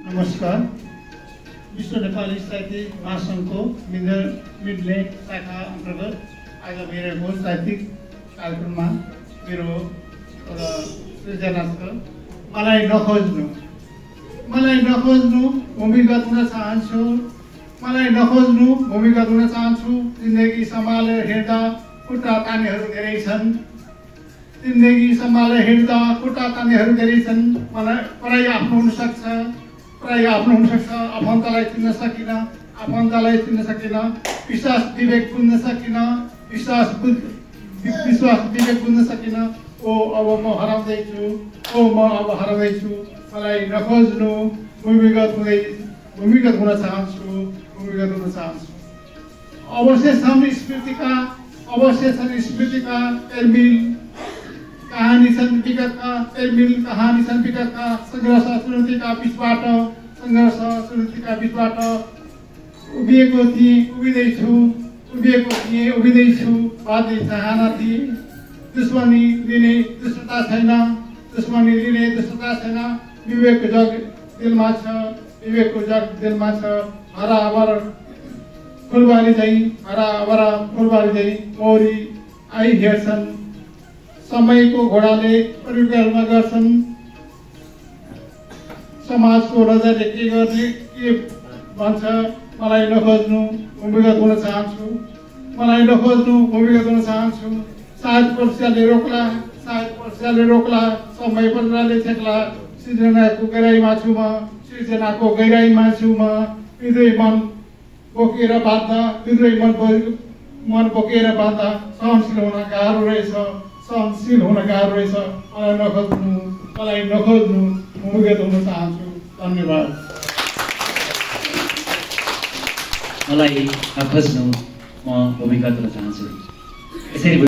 नमस्कार। विश्व नेपाली साहित्यिक महासङ्घको मिडले शाखा अन्तर्गत आज मेरो साहित्यिक कार्यक्रममा मेरो एउटा सृजना छ। मलाई नखोज्नु भूमिगत हुन चाहन्छु। जिन्दगी सम्हालेर हिँड्दा खुट्टा तान्नेहरू धेरै छन्। मलाई पराई आफ्नो हुन सक्छ, आफन्तलाई चिन्न सकिन, विश्वास विवेक बुझ्न सकिन, ओ अब म हराउँदैछु, मलाई नखोज्नु, भूमिगत हुन चाहन्छु। अवशेषन स्मृतिका एर्मिल कहानी छन् विगतका, सङ्घर्ष सुरुतिका बिचबाट उभिएको थिएँ, उभिँदैछु, बाँध्ने चाहना थिए। दुश्मनी लिने दुष्टता छैन, विवेकको जग दिलमा छ, हराभरा फुलबारी झै मौरी आइहेर्छन्। समयको घोडाले परिकल्पना गर्छन्, समाजको नजरले के भन्छ। मलाई नखोज्नु, भूमिगत हुन चाहन्छु। सायद पर्सियाले रोक्ला, समय पन्ध्रले छेक्ला। सृजनाको गहिराइमा छु म, हृदय मन बोकेर बाँध्दा, सहनशील हुन गाह्रो रहेछ। मलाई नखोज्नु, भूमिगत हुन चाहन्छु। धन्यवाद। मलाई नखोज्नु, म भूमिगत हुन चाहन्छु।